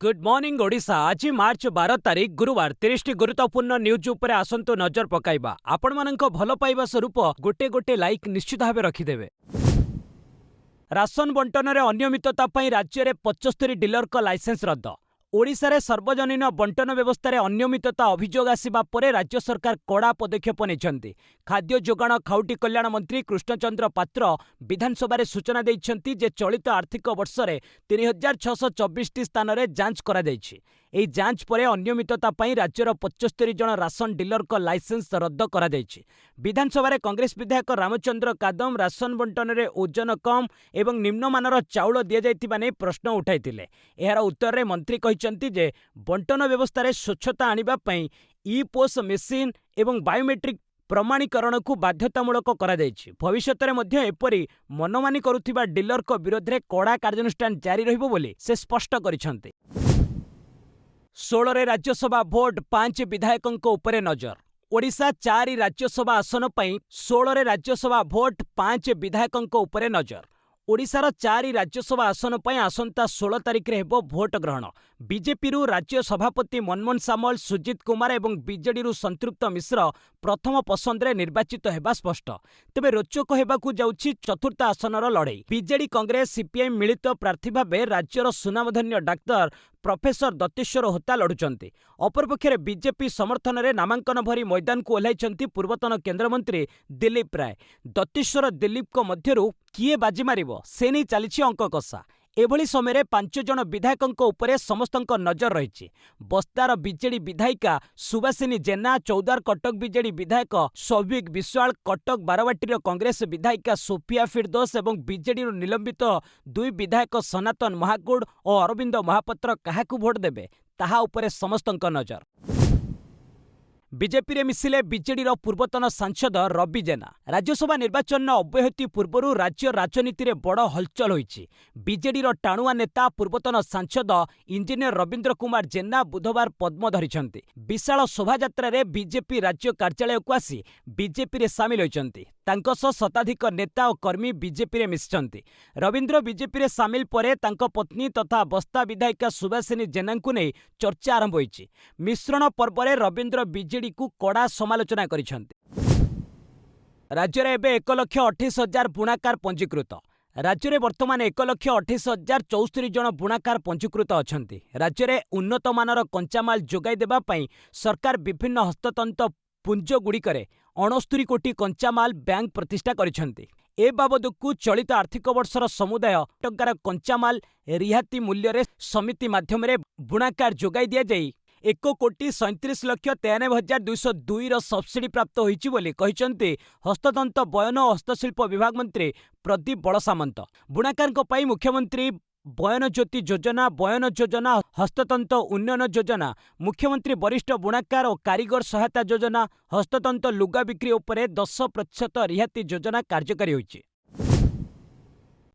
Good morning Odisha. आज मार्च 12 तारीख गुरुवार 30 गुरुत्वपूर्ण न्यूज उपरे आसंतु नजर पकाइबा। आपण मानक भल पाइबा स्वरूप गोटे गोटे लाइक निश्चित भाव रखिदेवे। राशन बंटन में अनियमितता राज्य में 75 डीलर का लाइसेंस रद्द। ओडिशा रे सार्वजनीन बंटन व्यवस्था अनियमितता अभियोग आसिबा परे राज्य सरकार कड़ा पदक्षेप नेइछन्ति। खाद्य जोगाण खाउटी कल्याण मंत्री कृष्णचंद्र पात्र विधानसभा सूचना देइछन्ति जे चलित आर्थिक वर्ष में 3624 स्थान में जांच करा जाइछि। एही जांच परे अनियमितता पई राज्यर 75 जन राशन डीलर का लाइसेंस रद्द करा जाइछि। विधानसभा कांग्रेस विधायक रामचंद्र कादम राशन बंटन में ओजन कम एवं निम्नमानर चाउल दि जाइथिबा नै प्रश्न उठाइथिले। एहार उत्तर में मंत्री कहिसन्ति जे बंटन व्यवस्था रे स्वच्छता आनिबा पई ई पोस मेसिन एवं बायोमेट्रिक प्रमाणीकरण को बाध्यतामूलक करा जाइछि। भविष्यत में मध्य एपरि मनमानी करुथिबा डीलर को विरोध में कड़ा कार्यानुष्ठान जारी रहिबो बोली से स्पष्ट करिसन्ति। 16 रे राज्यसभा भोट 5 विधायकों उपरे नजर। ओडिशा 4 राज्यसभा आसन पई 16 रे राज्यसभा भोट 5 विधायकों उपरे नजर। ओडिशार 4 राज्यसभा आसन पई आसंता 16 तारिख रे हेबो भोट ग्रहण। बीजेपी रु राज्य सभापति मनमोहन सामल, सुजित कुमार एवं बीजेडी रु संतृप्त मिश्र प्रथम पसंद रे निर्वाचित हेबा स्पष्ट। तेबे रोचक हेबाकू जाउछि चतुर्थ आसनर लड़ाई। बीजेडी, कांग्रेस, सीपीआई मिलित प्रार्थी भाबे राज्यर सुनामधन्य डाक्तर प्रोफेसर दत्तेश्वर होता लढुचंती। अपरपक्षे बीजेपी समर्थन रे नामांकन भरी मैदान को ओह्लाइछंती पूर्वतन केंद्रमंत्री दिलीप राय। दत्तेश्वर दिलीप को मध्यरु किए बाजी मारिबो से नहीं चली अंक कषा। एभली समय 5 जन विधायकों उपरे समस्तक नजर रही। बस्तार बीजेडी विधायिका सुभाषिनी जेना, चौदार कटक बीजेडी विधायक सौभिक विश्वाल, कटक बारवाटीर कांग्रेस विधायिका सोफिया फिरदोस एवं बीजेडी निलंबित 2 विधायक सनातन महाकुड़ और अरविंद महापात्र काहाकू भोट देबे ताहा उपरे समस्तक नजर। बीजेपी रे मिसिले बीजेडी पूर्वतन सांसद रवि जेना। राज्यसभा निर्वाचन अव्याहति पूर्व राज्य राजनीति रे बड़ हलचल होइछि। बीजेडी टाणुआ नेता पूर्वतन सांसद इंजीनियर रविंद्र कुमार जेना बुधवार पद्म धरिछन्ति। विशाल शोभायात्रा रे बीजेपी राज्य कार्यालय को आसी बीजेपी रे सामिल होइछन्ति। तांको सह शताधिक नेता और कर्मी बीजेपी रे मिसिछन्ति। रविंद्र बीजेपी रे सामिल परे तांको पत्नी तथा बस्ता विधायिका सुभाषिनी जेना को नहीं चर्चा आरंभ होइछि। मिश्रण पर्व रे रविंद्र बीजेडी को कड़ा समालोचना करिछन्ति। राज्य में एबे 1,28,000 बुणाकार पंजीकृत। राज्य में वर्तमान 1,28,064 जन बुणाकार पंजीकृत अछन्ति। राज्य में उन्नत मानर कंचामाल जोगाई देबा पई सरकार विभिन्न हस्ततंत्र पुंजगुड़िकरे 69 कोटी कंचामाल बैंक प्रतिष्ठा करिछन्ति। ए बाबदकू चलित आर्थिक वर्षर समुदाय टंकार कंचामाल रिहाती मूल्य रे समिति माध्यम रे बुणाकार जोगाई दिया जाई 1,37,93,202 सब्सिडी प्राप्त होइछि बोली कहिसन्ति हस्ततंत्र बयन और हस्तशिल्प विभाग मंत्री प्रदीप बड़सामंत। बुणाकार पई मुख्यमंत्री बयन ज्योति योजना, बयन योजना, हस्ततंत्र उन्नयन योजना, मुख्यमंत्री वरिष्ठ बुणाकार और कारीगर सहायता योजना, हस्ततंत्र लुगा बिक्री उपरे 10% रिहाती योजना कार्यकारी होइछि।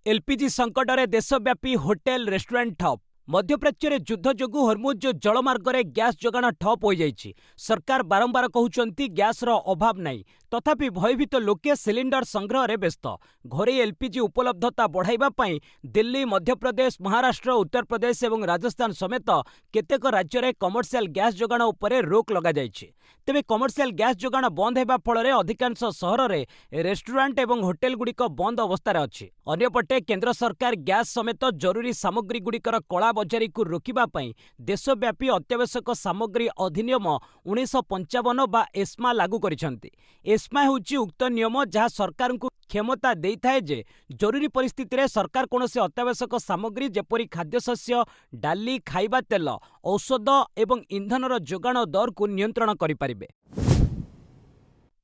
एलपीजी संकट रे देशव्यापी होटेल रेस्टोरेंट ठप। मध्यप्राच्य रे युद्ध जोगु हरमुज जलमार्ग रे गैस जोगाण ठप हो जाइछि। सरकार बारंबार कहउचंती गैस रो अभाव नाही, तथापि भयभीत लोके सिलिंडर संग्रह रे व्यस्त। घरे एलपीजी उपलब्धता बढ़ाइबा पई दिल्ली, मध्यप्रदेश, महाराष्ट्र, उत्तर प्रदेश एवं राजस्थान समेत केतेक राज्य रे कमर्शियल गैस जोगाण उपरे रोक लगा जाइछि। तेबे कमर्शियल गैस जोगाण बंद हेबा फल अधिकांश सहर रे रेस्टोरेंट एवं होटेल गुड़िक बंद अवस्था अछि। अन्यपटे केंद्र सरकार गैस समेत जरूरी सामग्री गुड़िकर कला बजारी को रोकिबा पई देशव्यापी अत्यावश्यक सामग्री अधिनियम 1955 बा एस्मा लागू करिसंति। एस्मा हेउची उक्त नियम जहाँ सरकार को क्षमता देइथाय जे जरूरी परिस्थिति रे सरकार कोनोसी अत्यावश्यक सामग्री जेपरि खाद्यशस्य, डाली, खाइबा तेल, औषध एवं इंधनर जोगाण दर को नियंत्रण करि पारिबे।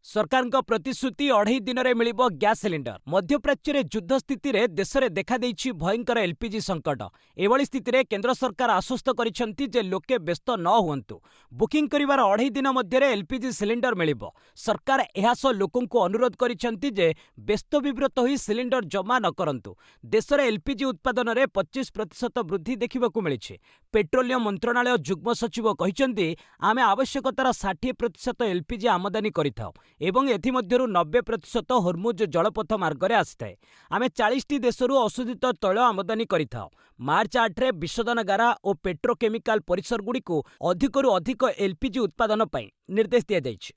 सरकार प्रतिश्रुति 2.5 दिन में मिलिबो गैस सिलिंडर। मध्यप्राच्य रे युद्ध स्थिति रे देश रे देखा देइछि भयंकर एलपीजी संकट। एवली स्थिति रे केंद्र सरकार आश्वस्त करिसंति जे लोके व्यस्त न हुअन्तु। बुकिंग करिवार 2.5 दिन मध्य एलपीजी सिलिंडर मिलिबो। सरकार एहासो लोकों को अनुरोध करिसंति जे व्यस्त विव्रत होई सिलिंडर जमा न करंतु। देश रे एलपीजी उत्पादन रे 25% वृद्धि देखिबाकू मिलिछि। पेट्रोलियम मंत्रणालय जुग्म सचिव कहिसंति आमे आवश्यकतार 60% एलपीजी आमदानी करिथाउ। ଏବଂ ଏଥିମଧ୍ୟରୁ 90% ହର୍ମୁଜ ଜଳପଥ ମାର୍ଗରେ ଆସିଥାଏ। ଆମେ 40ଟି ଦେଶରୁ ଅଶୋଧିତ ତୈଳ ଆମଦାନୀ କରିଥାଉ। ମାର୍ଚ୍ଚ 8ରେ ବିଶୋଧନାଗାର ଓ ପେଟ୍ରୋକେମିକାଲ ପରିସରଗୁଡ଼ିକୁ ଅଧିକରୁ ଅଧିକ ଏଲ୍‌ପିଜି ଉତ୍ପାଦନ ପାଇଁ ନିର୍ଦ୍ଦେଶ ଦିଆଯାଇଛି।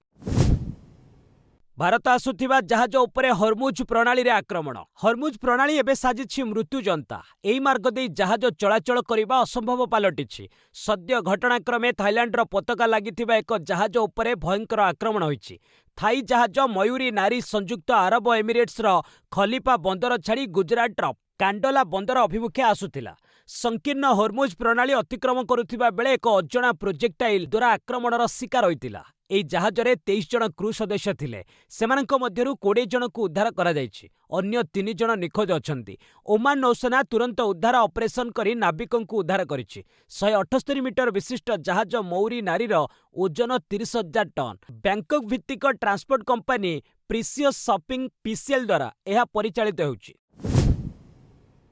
ଭାରତ ଆସୁଥିବା ଜାହାଜ ଉପରେ ହର୍ମୁଜ ପ୍ରଣାଳୀରେ ଆକ୍ରମଣ। ହର୍ମୁଜ ପ୍ରଣାଳୀ ଏବେ ସାଜିଛି ମୃତ୍ୟୁଜନ୍ତା। ଏହି ମାର୍ଗ ଦେଇ ଜାହାଜ ଚଳାଚଳ କରିବା ଅସମ୍ଭବ ପାଲଟିଛି। ସଦ୍ୟ ଘଟଣାକ୍ରମେ ଥାଇଲାଣ୍ଡର ପତାକା ଲାଗିଥିବା ଏକ ଜାହାଜ ଉପରେ ଭୟଙ୍କର ଆକ୍ରମଣ ହୋଇଛି। ଥାଇ ଜାହାଜ ମୟୁରୀ ନାରୀ ସଂଯୁକ୍ତ ଆରବ ଏମିରେଟ୍ସର ଖଲିଫା ବନ୍ଦର ଛାଡ଼ି ଗୁଜରାଟର କାଣ୍ଡଲା ବନ୍ଦର ଅଭିମୁଖେ ଆସୁଥିଲା। ସଂକୀର୍ଣ୍ଣ ହର୍ମୁଜ ପ୍ରଣାଳୀ ଅତିକ୍ରମ କରୁଥିବା ବେଳେ ଏକ ଅଜଣା ପ୍ରୋଜେକ୍ଟାଇଲ୍ ଦ୍ୱାରା ଆକ୍ରମଣର ଶିକାର ହୋଇଥିଲା। ଏହି ଜାହାଜରେ 23 ଜଣ କ୍ରୁ ସଦସ୍ୟ ଥିଲେ। ସେମାନଙ୍କ ମଧ୍ୟରୁ 20 ଜଣଙ୍କୁ ଉଦ୍ଧାର କରାଯାଇଛି। ଅନ୍ୟ 3 ଜଣ ନିଖୋଜ ଅଛନ୍ତି। ଓମାନ ନୌସେନା ତୁରନ୍ତ ଉଦ୍ଧାର ଅପରେସନ କରି ନାବିକଙ୍କୁ ଉଦ୍ଧାର କରିଛି। 178 ମିଟର ବିଶିଷ୍ଟ ଜାହାଜ ମୌରୀ ନାରୀର ଓଜନ 30,000 ଟନ୍। ବ୍ୟାଙ୍କକ୍ ଭିତ୍ତିକ ଟ୍ରାନ୍ସପୋର୍ଟ କମ୍ପାନୀ ପ୍ରିସିୟସ୍ ସପିଂ ପିସିଏଲ୍ ଦ୍ୱାରା ଏହା ପରିଚାଳିତ ହେଉଛି।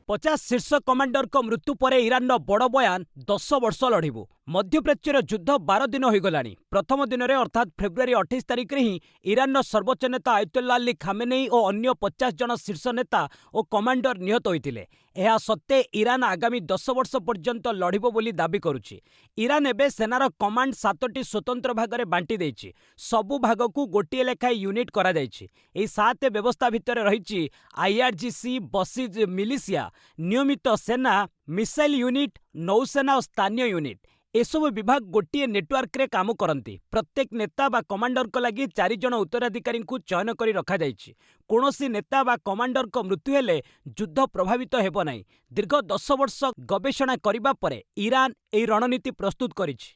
50 ଶୀର୍ଷ କମାଣ୍ଡରଙ୍କ ମୃତ୍ୟୁ ପରେ ଇରାନର ବଡ଼ ବୟାନ 10 ବର୍ଷ ଲଢ଼ିବୁ। ମଧ୍ୟପ୍ରାଚ୍ୟର ଯୁଦ୍ଧ 12 ଦିନ ହୋଇଗଲାଣି। ପ୍ରଥମ ଦିନରେ ଅର୍ଥାତ୍ ଫେବୃଆରୀ 28 ତାରିଖରେ ହିଁ ଇରାନର ସର୍ବୋଚ୍ଚ ନେତା ଆୟତୋଲ୍ଲା ଅଲି ଖାମେନେଇ ଓ ଅନ୍ୟ 50 ଜଣ ଶୀର୍ଷ ନେତା ଓ କମାଣ୍ଡର ନିହତ ହୋଇଥିଲେ। ଏହା ସତ୍ତ୍ୱେ ଇରାନ ଆଗାମୀ 10 ବର୍ଷ ପର୍ଯ୍ୟନ୍ତ ଲଢ଼ିବ ବୋଲି ଦାବି କରୁଛି। ଇରାନ ଏବେ ସେନାର କମାଣ୍ଡ 7ଟି ସ୍ୱତନ୍ତ୍ର ଭାଗରେ ବାଣ୍ଟି ଦେଇଛି। ସବୁ ଭାଗକୁ ଗୋଟିଏ ଲେଖାଏଁ ୟୁନିଟ୍ କରାଯାଇଛି। ଏହି 7 ବ୍ୟବସ୍ଥା ଭିତରେ ରହିଛି ଆଇଆର୍‌ଜିସି, ବସିଜ୍ ମିଲିସିଆ, ନିୟମିତ ସେନା, ମିସାଇଲ୍ ୟୁନିଟ୍, ନୌସେନା ଓ ସ୍ଥାନୀୟ ୟୁନିଟ୍। ଏସବୁ ବିଭାଗ ଗୋଟିଏ ନେଟୱାର୍କରେ କାମ କରନ୍ତି। ପ୍ରତ୍ୟେକ ନେତା ବା କମାଣ୍ଡରଙ୍କ ଲାଗି 4 ଜଣ ଉତ୍ତରାଧିକାରୀଙ୍କୁ ଚୟନ କରି ରଖାଯାଇଛି। କୌଣସି ନେତା ବା କମାଣ୍ଡରଙ୍କ ମୃତ୍ୟୁ ହେଲେ ଯୁଦ୍ଧ ପ୍ରଭାବିତ ହେବ ନାହିଁ। ଦୀର୍ଘ 10 ବର୍ଷ ଗବେଷଣା କରିବା ପରେ ଇରାନ ଏହି ରଣନୀତି ପ୍ରସ୍ତୁତ କରିଛି।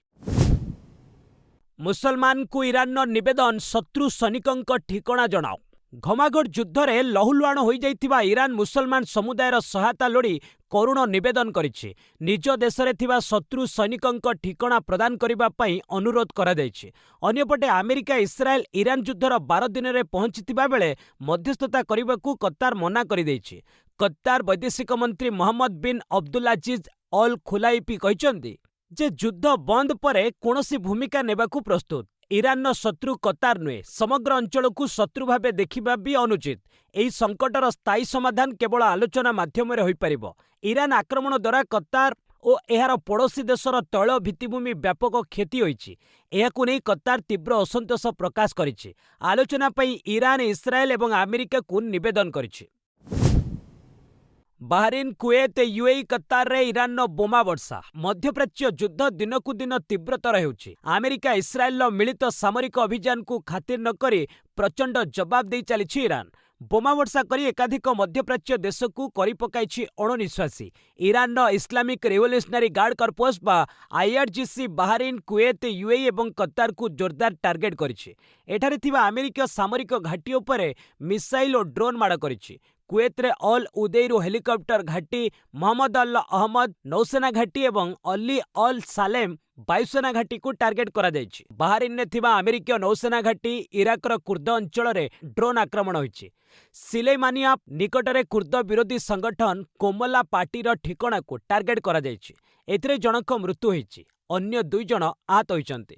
ମୁସଲମାନଙ୍କୁ ଇରାନର ନିବେଦନ, ଶତ୍ରୁ ସୈନିକଙ୍କ ଠିକଣା ଜଣାଅ। ଘମାଘୋଟ ଯୁଦ୍ଧରେ ଲହୁଲୁହାଣ ହୋଇଯାଇଥିବା ଇରାନ ମୁସଲମାନ ସମୁଦାୟର ସହାୟତା ଲୋଡ଼ି କରୁଣ ନିବେଦନ କରିଛି। ନିଜ ଦେଶରେ ଥିବା ଶତ୍ରୁ ସୈନିକଙ୍କ ଠିକଣା ପ୍ରଦାନ କରିବା ପାଇଁ ଅନୁରୋଧ କରାଯାଇଛି। ଅନ୍ୟପଟେ ଆମେରିକା ଇସ୍ରାଏଲ ଇରାନ ଯୁଦ୍ଧର 12 ଦିନରେ ପହଞ୍ଚିଥିବା ବେଳେ ମଧ୍ୟସ୍ଥତା କରିବାକୁ କତାର ମନା କରିଦେଇଛି। କତାର ବୈଦେଶିକ ମନ୍ତ୍ରୀ ମହମ୍ମଦ ବିନ୍ ଅବଦୁଲ୍ଲାଜିଜ୍ ଅଲ୍ ଖୁଲାଇଫି କହିଛନ୍ତି ଯେ ଯୁଦ୍ଧ ବନ୍ଦ ପରେ କୌଣସି ଭୂମିକା ନେବାକୁ ପ୍ରସ୍ତୁତ। ଇରାନର ଶତ୍ରୁ କତାର ନୁହେଁ, ସମଗ୍ର ଅଞ୍ଚଳକୁ ଶତ୍ରୁ ଭାବେ ଦେଖିବା ବି ଅନୁଚିତ। ଏହି ସଙ୍କଟର ସ୍ଥାୟୀ ସମାଧାନ କେବଳ ଆଲୋଚନା ମାଧ୍ୟମରେ ହୋଇପାରିବ। ଇରାନ ଆକ୍ରମଣ ଦ୍ୱାରା କତାର ଓ ଏହାର ପଡ଼ୋଶୀ ଦେଶର ତୈଳ ଭିତ୍ତିଭୂମି ବ୍ୟାପକ କ୍ଷତି ହୋଇଛି। ଏହାକୁ ନେଇ କତାର ତୀବ୍ର ଅସନ୍ତୋଷ ପ୍ରକାଶ କରିଛି। ଆଲୋଚନା ପାଇଁ ଇରାନ, ଇସ୍ରାଏଲ ଏବଂ ଆମେରିକାକୁ ନିବେଦନ କରିଛି। ବାହାରିନ୍, କୁଏତ, ୟୁଏଇ, କତାରରେ ଇରାନର ବୋମା ବର୍ଷା। ମଧ୍ୟପ୍ରାଚ୍ୟ ଯୁଦ୍ଧ ଦିନକୁ ଦିନ ତୀବ୍ରତର ହେଉଛି। ଆମେରିକା ଇସ୍ରାଏଲର ମିଳିତ ସାମରିକ ଅଭିଯାନକୁ ଖାତିର ନକରି ପ୍ରଚଣ୍ଡ ଜବାବ ଦେଇ ଚାଲିଛି ଇରାନ। ବୋମା ବର୍ଷା କରି ଏକାଧିକ ମଧ୍ୟପ୍ରାଚ୍ୟ ଦେଶକୁ କରିପକାଇଛି ଅଣନିଶ୍ୱାସୀ। ଇରାନର ଇସଲାମିକ ରେଭଲ୍ୟୁସନାରୀ ଗାର୍ଡ କର୍ପସ୍ ବା ଆଇଆର୍‌ଜିସି ବାହାରିନ୍, କୁଏତ, ୟୁଏଇ ଏବଂ କତାରକୁ ଜୋରଦାର ଟାର୍ଗେଟ କରିଛି। ଏଠାରେ ଥିବା ଆମେରିକୀୟ ସାମରିକ ଘାଟି ଉପରେ ମିସାଇଲ ଓ ଡ୍ରୋନ୍ ମାଡ଼ କରିଛି। କୁଏତରେ ଅଲ୍ ଉଦେଇରୁ ହେଲିକପ୍ଟର ଘାଟି, ମହମ୍ମଦ ଅଲ୍ ଅହମଦ ନୌସେନା ଘାଟି ଏବଂ ଅଲି ଅଲ୍ ସାଲେମ ବାୟୁସେନା ଘାଟିକୁ ଟାର୍ଗେଟ କରାଯାଇଛି। ବାହାରିନରେ ଥିବା ଆମେରିକୀୟ ନୌସେନା ଘାଟି, ଇରାକର କୁର୍ଦ୍ଦ ଅଞ୍ଚଳରେ ଡ୍ରୋନ୍ ଆକ୍ରମଣ ହୋଇଛି। ସିଲେଇମାନିଆ ନିକଟରେ କୁର୍ଦ୍ଦ ବିରୋଧୀ ସଂଗଠନ କୋମଲା ପାର୍ଟିର ଠିକଣାକୁ ଟାର୍ଗେଟ କରାଯାଇଛି। ଏଥିରେ ଜଣଙ୍କ ମୃତ୍ୟୁ ହୋଇଛି, ଅନ୍ୟ 2 ଜଣ ଆହତ ହୋଇଛନ୍ତି।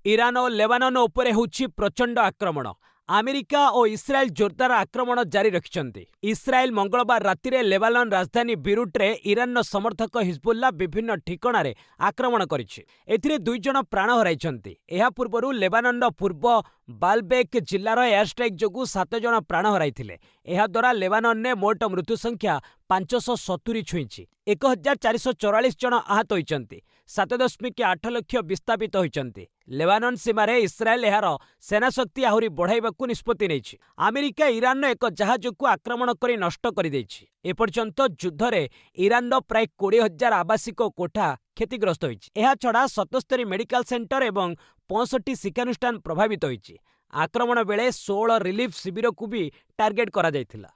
ଇରାନ ଓ ଲେବାନନ ଉପରେ ହେଉଛି ପ୍ରଚଣ୍ଡ ଆକ୍ରମଣ। ଆମେରିକା ଓ ଇସ୍ରାଏଲ ଜୋରଦାର ଆକ୍ରମଣ ଜାରି ରଖିଛନ୍ତି। ଇସ୍ରାଏଲ ମଙ୍ଗଳବାର ରାତିରେ ଲେବାନନ ରାଜଧାନୀ ବିରୁଟରେ ଇରାନର ସମର୍ଥକ ହିଜବୁଲ୍ଲା ବିଭିନ୍ନ ଠିକଣାରେ ଆକ୍ରମଣ କରିଛି। ଏଥିରେ 2 ଜଣ ପ୍ରାଣ ହରାଇଛନ୍ତି। ଏହା ପୂର୍ବରୁ ଲେବାନନର ପୂର୍ବ ବାଲବେକ୍ ଜିଲ୍ଲାର ଏୟାରଷ୍ଟ୍ରାଇକ୍ ଯୋଗୁଁ 7 ଜଣ ପ୍ରାଣ ହରାଇଥିଲେ। ଏହାଦ୍ୱାରା ଲେବାନନରେ ମୋଟ ମୃତ୍ୟୁ ସଂଖ୍ୟା 570 ଛୁଇଁଛି। 1444 ଜଣ ଆହତ ହୋଇଛନ୍ତି। 7.8 ଲକ୍ଷ ବିସ୍ଥାପିତ ହୋଇଛନ୍ତି। ଲେବାନନ ସୀମାରେ ଇସ୍ରାଏଲ ଏହାର ସେନାଶକ୍ତି ଆହୁରି ବଢ଼ାଇବାକୁ ନିଷ୍ପତ୍ତି ନେଇଛି। ଆମେରିକା ଇରାନର ଏକ ଜାହାଜକୁ ଆକ୍ରମଣ କରି ନଷ୍ଟ କରିଦେଇଛି। ଏପର୍ଯ୍ୟନ୍ତ ଯୁଦ୍ଧରେ ଇରାନର ପ୍ରାୟ 20,000 ଆବାସିକ କୋଠା କ୍ଷତିଗ୍ରସ୍ତ ହୋଇଛି। ଏହାଛଡ଼ା 77 ମେଡିକାଲ ସେଣ୍ଟର ଏବଂ 65 ଶିକ୍ଷାନୁଷ୍ଠାନ ପ୍ରଭାବିତ ହୋଇଛି। ଆକ୍ରମଣ ବେଳେ 16 ରିଲିଫ୍ ଶିବିରକୁ ବି ଟାର୍ଗେଟ କରାଯାଇଥିଲା।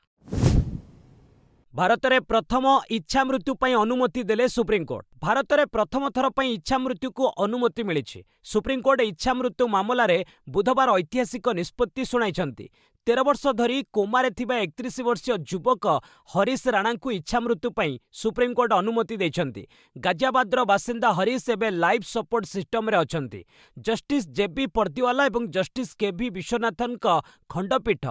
ଭାରତରେ ପ୍ରଥମ ଇଚ୍ଛାମୃତ୍ୟୁ ପାଇଁ ଅନୁମତି ଦେଲେ ସୁପ୍ରିମକୋର୍ଟ। ଭାରତରେ ପ୍ରଥମ ଥର ପାଇଁ ଇଚ୍ଛାମୃତ୍ୟୁକୁ ଅନୁମତି ମିଳିଛି। ସୁପ୍ରିମକୋର୍ଟ ଇଚ୍ଛାମୃତ୍ୟୁ ମାମଲାରେ ବୁଧବାର ଐତିହାସିକ ନିଷ୍ପତ୍ତି ଶୁଣାଇଛନ୍ତି। 13 ବର୍ଷ ଧରି କୋମାରେ ଥିବା 31 ବର୍ଷୀୟ ଯୁବକ ହରିଶ ରାଣାଙ୍କୁ ଇଚ୍ଛା ମୃତ୍ୟୁ ପାଇଁ ସୁପ୍ରିମକୋର୍ଟ ଅନୁମତି ଦେଇଛନ୍ତି। ଗାଜିଆବାଦର ବାସିନ୍ଦା ହରିଶ ଏବେ ଲାଇଫ୍ ସପୋର୍ଟ ସିଷ୍ଟମରେ ଅଛନ୍ତି। ଜଷ୍ଟିସ୍ ଜେବି ପର୍ଦିୱାଲା ଏବଂ ଜଷ୍ଟିସ୍ କେଭି ବିଶ୍ୱନାଥନଙ୍କ ଖଣ୍ଡପୀଠ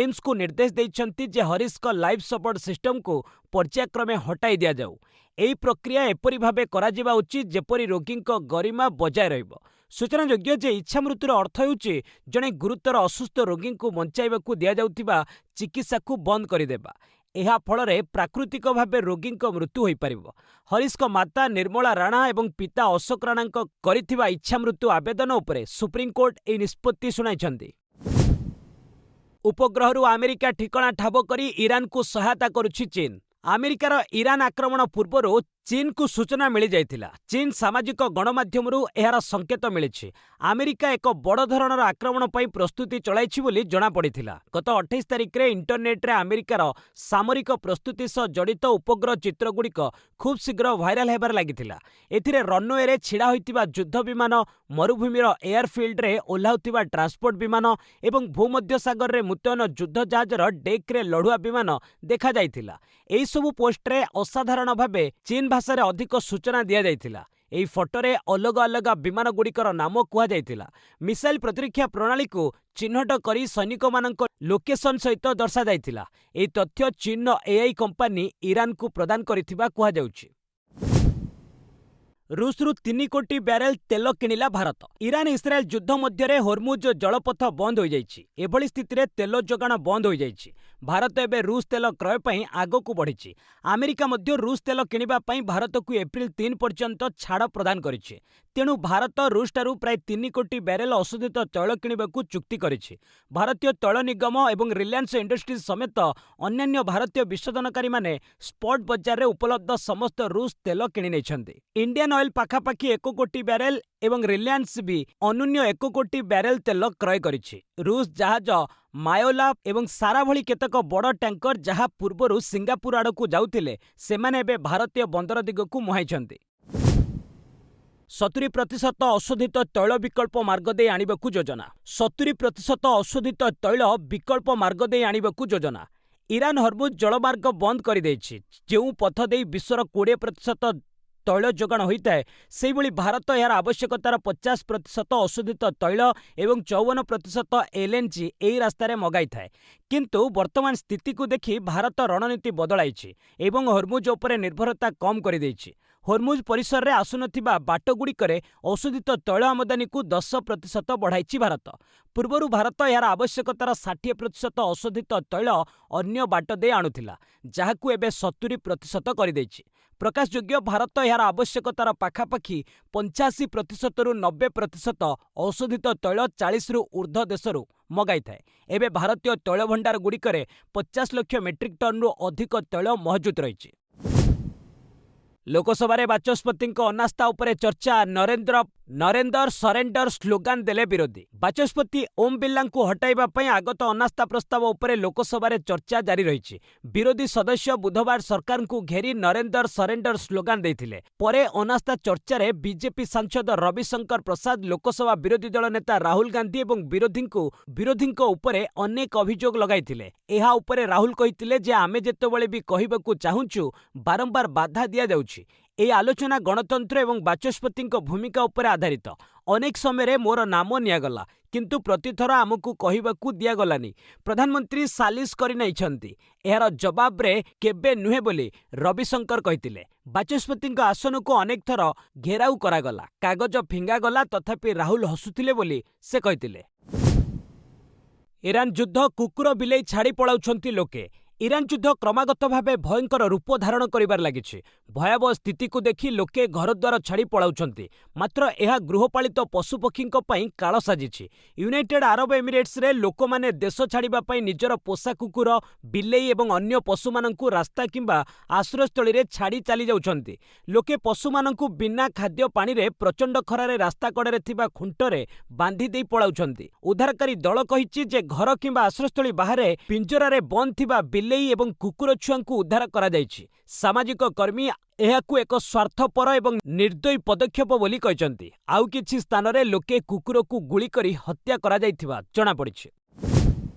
ଏମ୍ସକୁ ନିର୍ଦ୍ଦେଶ ଦେଇଛନ୍ତି ଯେ ହରିଶଙ୍କ ଲାଇଫ୍ ସପୋର୍ଟ ସିଷ୍ଟମକୁ ପର୍ଯ୍ୟାୟକ୍ରମେ ହଟାଇ ଦିଆଯାଉ। ଏହି ପ୍ରକ୍ରିୟା ଏପରି ଭାବେ କରାଯିବା ଉଚିତ ଯେପରି ରୋଗୀଙ୍କ ଗରିମା ବଜାୟ ରହିବ। ସୂଚନାଯୋଗ୍ୟ ଯେ ଇଚ୍ଛା ମୃତ୍ୟୁର ଅର୍ଥ ହେଉଛି ଜଣେ ଗୁରୁତର ଅସୁସ୍ଥ ରୋଗୀଙ୍କୁ ବଞ୍ଚାଇବାକୁ ଦିଆଯାଉଥିବା ଚିକିତ୍ସାକୁ ବନ୍ଦ କରିଦେବା। ଏହା ଫଳରେ ପ୍ରାକୃତିକ ଭାବେ ରୋଗୀଙ୍କ ମୃତ୍ୟୁ ହୋଇପାରିବ। ହରିଶଙ୍କ ମାତା ନିର୍ମଳା ରାଣା ଏବଂ ପିତା ଅଶୋକ ରାଣାଙ୍କ କରିଥିବା ଇଚ୍ଛା ମୃତ୍ୟୁ ଆବେଦନ ଉପରେ ସୁପ୍ରିମକୋର୍ଟ ଏହି ନିଷ୍ପତ୍ତି ଶୁଣାଇଛନ୍ତି। ଉପଗ୍ରହରୁ ଆମେରିକା ଠିକଣା ଠାବ କରି ଇରାନକୁ ସହାୟତା କରୁଛି ଚୀନ। ଆମେରିକାର ଇରାନ ଆକ୍ରମଣ ପୂର୍ବରୁ ଚୀନକୁ ସୂଚନା ମିଳିଯାଇଥିଲା। ଚୀନ ସାମାଜିକ ଗଣମାଧ୍ୟମରୁ ଏହାର ସଂକେତ ମିଳିଛି। ଆମେରିକା ଏକ ବଡ଼ ଧରଣର ଆକ୍ରମଣ ପାଇଁ ପ୍ରସ୍ତୁତି ଚଳାଇଛି ବୋଲି ଜଣାପଡ଼ିଥିଲା। ଗତ 28 ତାରିଖରେ ଇଣ୍ଟରନେଟ୍ରେ ଆମେରିକାର ସାମରିକ ପ୍ରସ୍ତୁତି ସହ ଜଡ଼ିତ ଉପଗ୍ରହ ଚିତ୍ରଗୁଡ଼ିକ ଖୁବ୍ ଶୀଘ୍ର ଭାଇରାଲ ହେବାରେ ଲାଗିଥିଲା। ଏଥିରେ ରନୱେରେ ଛିଡ଼ା ହୋଇଥିବା ଯୁଦ୍ଧ ବିମାନ, ମରୁଭୂମିର ଏୟାରଫିଲ୍ଡରେ ଓହ୍ଲାଉଥିବା ଟ୍ରାନ୍ସପୋର୍ଟ ବିମାନ ଏବଂ ଭୂମଧ୍ୟସାଗରରେ ମୁତୟନ ଯୁଦ୍ଧ ଜାହାଜର ଡେକ୍ରେ ଲଢୁଆ ବିମାନ ଦେଖାଯାଇଥିଲା। ଏହିସବୁ ପୋଷ୍ଟରେ ଅସାଧାରଣ ଭାବେ ଚୀନ ଭାଷାରେ ଅଧିକ ସୂଚନା ଦିଆଯାଇଥିଲା। ଏହି ଫଟୋରେ ଅଲଗା ଅଲଗା ବିମାନଗୁଡ଼ିକର ନାମ କୁହାଯାଇଥିଲା। ମିସାଇଲ ପ୍ରତିରକ୍ଷା ପ୍ରଣାଳୀକୁ ଚିହ୍ନଟ କରି ସୈନିକମାନଙ୍କ ଲୋକେସନ ସହିତ ଦର୍ଶାଯାଇଥିଲା। ଏହି ତଥ୍ୟ ଚୀନର ଏଆଇ କମ୍ପାନୀ ଇରାନକୁ ପ୍ରଦାନ କରିଥିବା କୁହାଯାଉଛି। ରୁଷରୁ 3 କୋଟି ବ୍ୟାରେଲ ତେଲ କିଣିଲା ଭାରତ। ଇରାନ ଇସ୍ରାଏଲ ଯୁଦ୍ଧ ମଧ୍ୟରେ ହୋର୍ମୁଜ ଜଳପଥ ବନ୍ଦ ହୋଇଯାଇଛି। ଏଭଳି ସ୍ଥିତିରେ ତେଲ ଯୋଗାଣ ବନ୍ଦ ହୋଇଯାଇଛି। ଭାରତ ଏବେ ରୁଷ ତେଲ କ୍ରୟ ପାଇଁ ଆଗକୁ ବଢ଼ିଛି। ଆମେରିକା ମଧ୍ୟ ରୁଷ ତେଲ କିଣିବା ପାଇଁ ଭାରତକୁ ଏପ୍ରିଲ 3 ପର୍ଯ୍ୟନ୍ତ ଛାଡ଼ ପ୍ରଦାନ କରିଛି। ତେଣୁ ଭାରତ ରୁଷଠାରୁ ପ୍ରାୟ 3 କୋଟି ବ୍ୟାରେଲ ଅଶୋଧିତ ତୈଳ କିଣିବାକୁ ଚୁକ୍ତି କରିଛି। ଭାରତୀୟ ତୈଳ ନିଗମ ଏବଂ ରିଲାଏନ୍ସ ଇଣ୍ଡଷ୍ଟ୍ରିଜ୍ ସମେତ ଅନ୍ୟାନ୍ୟ ଭାରତୀୟ ବିଶୋଧନକାରୀମାନେ ସ୍ପଟ୍ ବଜାରରେ ଉପଲବ୍ଧ ସମସ୍ତ ରୁଷ ତେଲ କିଣି ନେଇଛନ୍ତି। ଇଣ୍ଡିଆନ୍ ଅଏଲ ପାଖାପାଖି 1 କୋଟି ବ୍ୟାରେଲ ଏବଂ ରିଲାଏନ୍ସ ବି ଅନୂନ୍ୟ 1 କୋଟି ବ୍ୟାରେଲ ତେଲ କ୍ରୟ କରିଛି। ରୁଷ ଜାହାଜ ମାୟୋଲା ଏବଂ ସାରା ଭଳି କେତେକ ବଡ଼ ଟ୍ୟାଙ୍କର ଯାହା ପୂର୍ବରୁ ସିଙ୍ଗାପୁର ଆଡ଼କୁ ଯାଉଥିଲେ, ସେମାନେ ଏବେ ଭାରତୀୟ ବନ୍ଦର ଦିଗକୁ ମୁହାଁଇଛନ୍ତି। 70% ଅଶୋଧିତ ତୈଳ ବିକଳ୍ପ ମାର୍ଗ ଦେଇ ଆଣିବାକୁ ଯୋଜନା। 70% ଅଶୋଧିତ ତୈଳ ବିକଳ୍ପ ମାର୍ଗ ଦେଇ ଆଣିବାକୁ ଯୋଜନା। ଇରାନ ହର୍ମୁଜ ଜଳମାର୍ଗ ବନ୍ଦ କରିଦେଇଛି। ଯେଉଁ ପଥ ଦେଇ ବିଶ୍ୱର 20% ତୈଳ ଯୋଗାଣ ହୋଇଥାଏ, ସେହିଭଳି ଭାରତ ଏହାର ଆବଶ୍ୟକତାର 50% ଅଶୋଧିତ ତୈଳ ଏବଂ 54% ଏଲ୍ଏନ୍ଜି ଏହି ରାସ୍ତାରେ ମଗାଇଥାଏ। କିନ୍ତୁ ବର୍ତ୍ତମାନ ସ୍ଥିତିକୁ ଦେଖି ଭାରତ ରଣନୀତି ବଦଳାଇଛି ଏବଂ ହର୍ମୁଜ ଉପରେ ନିର୍ଭରତା କମ୍ କରିଦେଇଛି। ହର୍ମୁଜ ପରିସରରେ ଆସୁନଥିବା ବାଟଗୁଡ଼ିକରେ ଅଶୋଧିତ ତୈଳ ଆମଦାନୀକୁ 10% ବଢ଼ାଇଛି ଭାରତ। ପୂର୍ବରୁ ଭାରତ ଏହାର ଆବଶ୍ୟକତାର 60% ଅଶୋଧିତ ତୈଳ ଅନ୍ୟ ବାଟ ଦେଇ ଆଣୁଥିଲା, ଯାହାକୁ ଏବେ 70% କରିଦେଇଛି। ପ୍ରକାଶଯୋଗ୍ୟ, ଭାରତ ଏହାର ଆବଶ୍ୟକତାର ପାଖାପାଖି 85%ରୁ 90% ଅଶୋଧିତ ତୈଳ 40ରୁ ଉର୍ଦ୍ଧ୍ୱ ଦେଶରୁ ମଗାଇଥାଏ। ଏବେ ଭାରତୀୟ ତୈଳ ଭଣ୍ଡାରଗୁଡ଼ିକରେ 50 ଲକ୍ଷ ମେଟ୍ରିକ୍ ଟନ୍ରୁ ଅଧିକ ତୈଳ ମହଜୁଦ ରହିଛି। ଲୋକସଭାରେ ବାଚସ୍ପତିଙ୍କ ଅନାସ୍ଥା ଉପରେ ଚର୍ଚ୍ଚା। ନରେନ୍ଦର ସରେଣ୍ଡର ସ୍ଲୋଗାନ ଦେଲେ ବିରୋଧୀ। ବାଚସ୍ପତି ଓମ୍ ବିର୍ଲାଙ୍କୁ ହଟାଇବା ପାଇଁ ଆଗତ ଅନାସ୍ଥା ପ୍ରସ୍ତାବ ଉପରେ ଲୋକସଭାରେ ଚର୍ଚ୍ଚା ଜାରି ରହିଛି। ବିରୋଧୀ ସଦସ୍ୟ ବୁଧବାର ସରକାରଙ୍କୁ ଘେରି ନରେନ୍ଦର ସରେଣ୍ଡର ସ୍ଲୋଗାନ ଦେଇଥିଲେ। ପରେ ଅନାସ୍ଥା ଚର୍ଚ୍ଚାରେ ବିଜେପି ସାଂସଦ ରବିଶଙ୍କର ପ୍ରସାଦ, ଲୋକସଭା ବିରୋଧୀ ଦଳ ନେତା ରାହୁଲ ଗାନ୍ଧୀ ଏବଂ ବିରୋଧୀଙ୍କ ଉପରେ ଅନେକ ଅଭିଯୋଗ ଲଗାଇଥିଲେ। ଏହା ଉପରେ ରାହୁଲ କହିଥିଲେ ଯେ ଆମେ ଯେତେବେଳେ ବି କହିବାକୁ ଚାହୁଁଛୁ, ବାରମ୍ବାର ବାଧା ଦିଆଯାଉଛି। ଏହି ଆଲୋଚନା ଗଣତନ୍ତ୍ର ଏବଂ ବାଚସ୍ପତିଙ୍କ ଭୂମିକା ଉପରେ ଆଧାରିତ। ଅନେକ ସମୟରେ ମୋର ନାମ ନିଆଗଲା, କିନ୍ତୁ ପ୍ରତିଥର ଆମକୁ କହିବାକୁ ଦିଆଗଲାନି। ପ୍ରଧାନମନ୍ତ୍ରୀ ସାଲିସ କରିନେଇଛନ୍ତି। ଏହାର ଜବାବରେ କେବେ ନୁହେଁ ବୋଲି ରବିଶଙ୍କର କହିଥିଲେ। ବାଚସ୍ପତିଙ୍କ ଆସନକୁ ଅନେକ ଥର ଘେରାଉ କରାଗଲା, କାଗଜ ଫିଙ୍ଗାଗଲା, ତଥାପି ରାହୁଲ ହସୁଥିଲେ ବୋଲି ସେ କହିଥିଲେ। ଇରାନ ଯୁଦ୍ଧ, କୁକୁର ବିଲେଇ ଛାଡ଼ି ପଳାଉଛନ୍ତି ଲୋକେ। ଇରାନ ଯୁଦ୍ଧ କ୍ରମାଗତ ଭାବେ ଭୟଙ୍କର ରୂପ ଧାରଣ କରିବାରେ ଲାଗିଛି। ଭୟାବହ ସ୍ଥିତିକୁ ଦେଖି ଲୋକେ ଘରଦ୍ୱାର ଛାଡ଼ି ପଳାଉଛନ୍ତି। ମାତ୍ର ଏହା ଗୃହପାଳିତ ପଶୁପକ୍ଷୀଙ୍କ ପାଇଁ କାଳ ସାଜିଛି। ୟୁନାଇଟେଡ୍ ଆରବ ଏମିରେଟ୍ସରେ ଲୋକମାନେ ଦେଶ ଛାଡ଼ିବା ପାଇଁ ନିଜର ପୋଷା କୁକୁର, ବିଲେଇ ଏବଂ ଅନ୍ୟ ପଶୁମାନଙ୍କୁ ରାସ୍ତା କିମ୍ବା ଆଶ୍ରୟସ୍ଥଳୀରେ ଛାଡ଼ି ଚାଲିଯାଉଛନ୍ତି। ଲୋକେ ପଶୁମାନଙ୍କୁ ବିନା ଖାଦ୍ୟ ପାଣିରେ ପ୍ରଚଣ୍ଡ ଖରାରେ ରାସ୍ତା କଡ଼ରେ ଥିବା ଖୁଣ୍ଟରେ ବାନ୍ଧି ଦେଇ ପଳାଉଛନ୍ତି। ଉଦ୍ଧାରକାରୀ ଦଳ କହିଛି ଯେ ଘର କିମ୍ବା ଆଶ୍ରୟସ୍ଥଳୀ ବାହାରେ ପିଞ୍ଜରାରେ ବନ୍ଦ ଥିବା ବିଲେଇ ଏବଂ କୁକୁର ଛୁଆଙ୍କୁ ଉଦ୍ଧାର କରାଯାଇଛି। ସାମାଜିକ କର୍ମୀ ଏହାକୁ ଏକ ସ୍ୱାର୍ଥପର ଏବଂ ନିର୍ଦ୍ଦୟୀ ପଦକ୍ଷେପ ବୋଲି କହିଛନ୍ତି। ଆଉ କିଛି ସ୍ଥାନରେ ଲୋକେ କୁକୁରକୁ ଗୁଳି କରି ହତ୍ୟା କରାଯାଇଥିବା ଜଣାପଡ଼ିଛି।